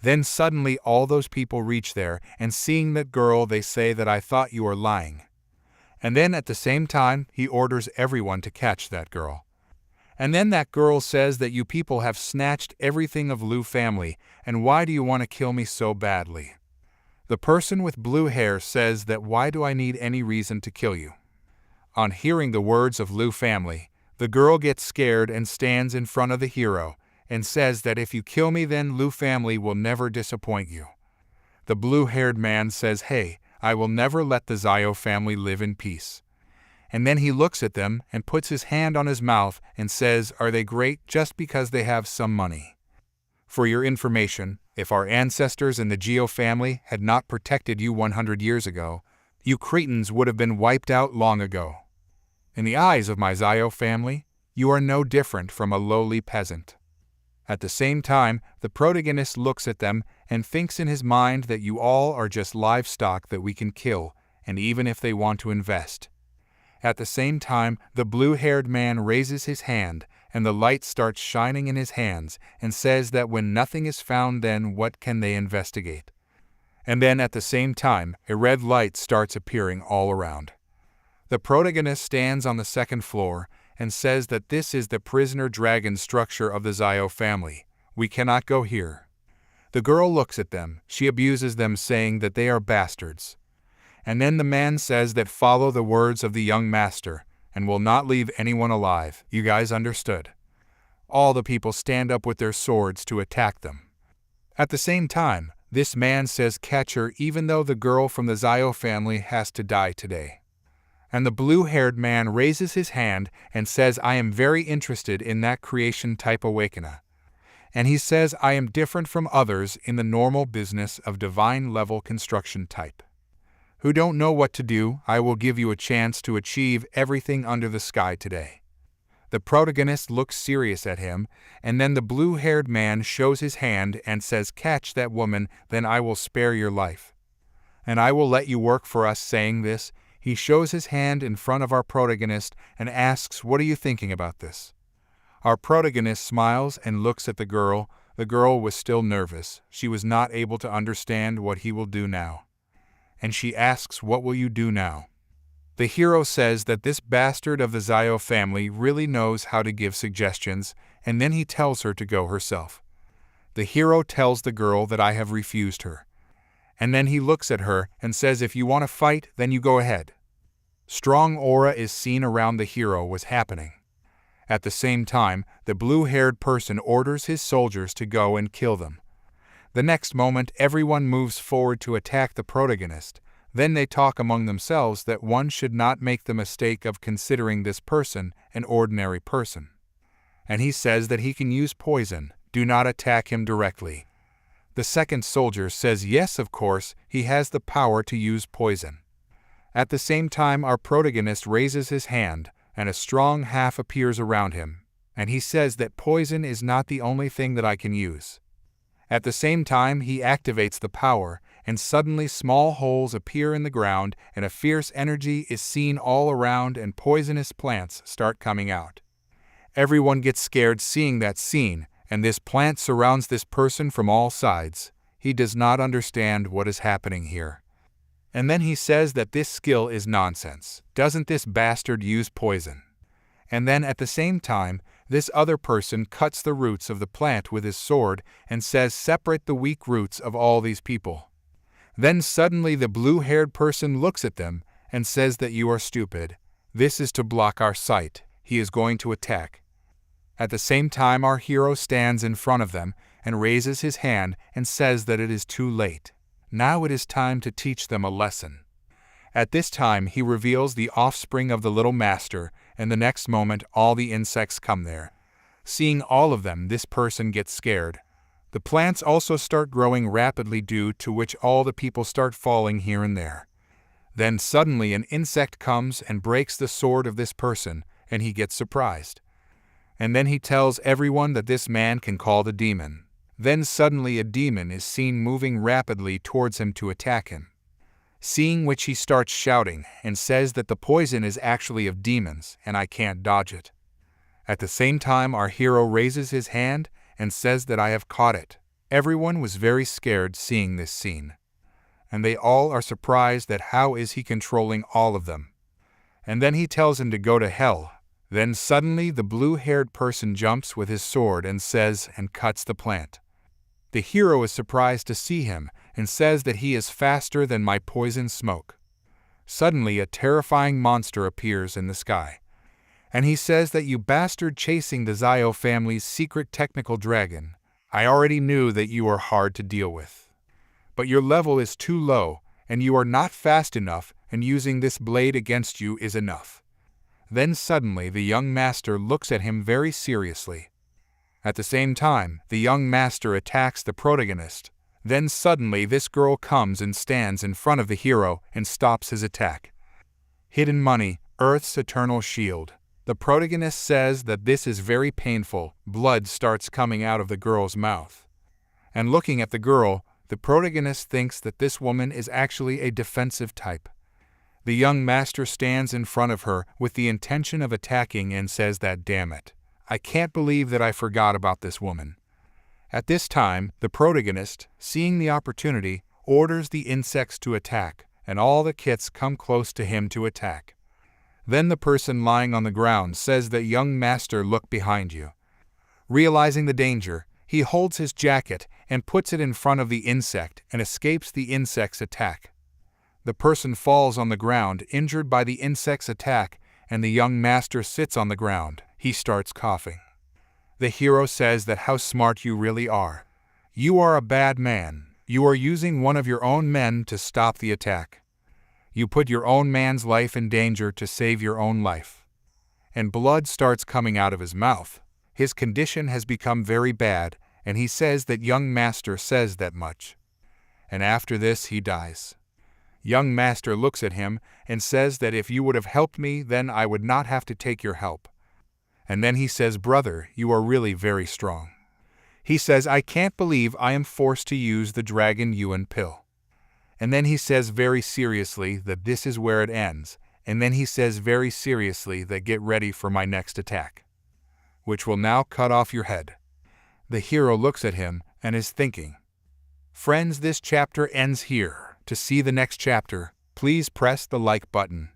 Then suddenly all those people reach there, and seeing that girl they say that I thought you were lying. And then at the same time he orders everyone to catch that girl. And then that girl says that you people have snatched everything of Lu family, and why do you want to kill me so badly? The person with blue hair says that why do I need any reason to kill you? On hearing the words of Lu family, the girl gets scared and stands in front of the hero, and says that if you kill me then Lu family will never disappoint you. The blue-haired man says, hey, I will never let the Zio family live in peace. And then he looks at them and puts his hand on his mouth and says, are they great just because they have some money? For your information, if our ancestors in the Geo family had not protected you 100 years ago, you Cretans would have been wiped out long ago. In the eyes of my Zio family, you are no different from a lowly peasant. At the same time, the protagonist looks at them and thinks in his mind that you all are just livestock that we can kill, and even if they want to invest. At the same time, the blue-haired man raises his hand, and the light starts shining in his hands, and says that when nothing is found then what can they investigate? And then at the same time, a red light starts appearing all around. The protagonist stands on the second floor, and says that this is the prisoner dragon structure of the Zio family. We cannot go here. The girl looks at them, she abuses them saying that they are bastards. And then the man says that follow the words of the young master, and will not leave anyone alive. You guys understood. All the people stand up with their swords to attack them. At the same time, this man says catch her even though the girl from the Zio family has to die today. And the blue-haired man raises his hand and says I am very interested in that creation type awakener. And he says I am different from others in the normal business of divine level construction type. Who don't know what to do, I will give you a chance to achieve everything under the sky today. The protagonist looks serious at him, and then the blue-haired man shows his hand and says catch that woman, then I will spare your life. And I will let you work for us. Saying this, he shows his hand in front of our protagonist and asks, what are you thinking about this? Our protagonist smiles and looks at the girl. The girl was still nervous. She was not able to understand what he will do now. And she asks, what will you do now? The hero says that this bastard of the Zio family really knows how to give suggestions, and then he tells her to go herself. The hero tells the girl that I have refused her. And then he looks at her and says if you want to fight, then you go ahead. Strong aura is seen around the hero was happening. At the same time, the blue-haired person orders his soldiers to go and kill them. The next moment everyone moves forward to attack the protagonist. Then they talk among themselves that one should not make the mistake of considering this person an ordinary person. And he says that he can use poison, do not attack him directly. The second soldier says yes, of course, he has the power to use poison. At the same time our protagonist raises his hand, and a strong half appears around him, and he says that poison is not the only thing that I can use. At the same time he activates the power, and suddenly small holes appear in the ground, and a fierce energy is seen all around, and poisonous plants start coming out. Everyone gets scared seeing that scene, and this plant surrounds this person from all sides. He does not understand what is happening here. And then he says that this skill is nonsense. Doesn't this bastard use poison? And then at the same time, this other person cuts the roots of the plant with his sword and says separate the weak roots of all these people. Then suddenly the blue-haired person looks at them and says that you are stupid. This is to block our sight. He is going to attack. At the same time our hero stands in front of them and raises his hand and says that it is too late. Now it is time to teach them a lesson. At this time he reveals the offspring of the little master, and the next moment all the insects come there. Seeing all of them, this person gets scared. The plants also start growing rapidly, due to which all the people start falling here and there. Then suddenly an insect comes and breaks the sword of this person, and he gets surprised. And then he tells everyone that this man can call the demon. Then suddenly a demon is seen moving rapidly towards him to attack him. Seeing which he starts shouting and says that the poison is actually of demons and I can't dodge it. At the same time our hero raises his hand and says that I have caught it. Everyone was very scared seeing this scene. And they all are surprised that how is he controlling all of them. And then he tells him to go to hell. Then suddenly the blue-haired person jumps with his sword and says and cuts the plant. The hero is surprised to see him and says that he is faster than my poison smoke. Suddenly a terrifying monster appears in the sky. And he says that you bastard chasing the Zio family's secret technical dragon. I already knew that you are hard to deal with. But your level is too low, and you are not fast enough, and using this blade against you is enough. Then suddenly the young master looks at him very seriously. At the same time, the young master attacks the protagonist. Then suddenly this girl comes and stands in front of the hero and stops his attack. Hidden money, Earth's eternal shield. The protagonist says that this is very painful. Blood starts coming out of the girl's mouth. And looking at the girl, the protagonist thinks that this woman is actually a defensive type. The young master stands in front of her with the intention of attacking and says that, damn it, I can't believe that I forgot about this woman. At this time, the protagonist, seeing the opportunity, orders the insects to attack, and all the kits come close to him to attack. Then the person lying on the ground says that, young master, look behind you. Realizing the danger, he holds his jacket and puts it in front of the insect and escapes the insect's attack. The person falls on the ground, injured by the insect's attack, and the young master sits on the ground. He starts coughing. The hero says that how smart you really are. You are a bad man. You are using one of your own men to stop the attack. You put your own man's life in danger to save your own life. And blood starts coming out of his mouth. His condition has become very bad, and he says that young master says that much. And after this he dies. Young master looks at him and says that if you would have helped me, then I would not have to take your help. And then he says, brother, you are really very strong. He says, I can't believe I am forced to use the dragon Yuan pill. And then he says very seriously that this is where it ends. And then he says very seriously that get ready for my next attack, which will now cut off your head. The hero looks at him and is thinking. Friends, this chapter ends here. To see the next chapter, please press the like button.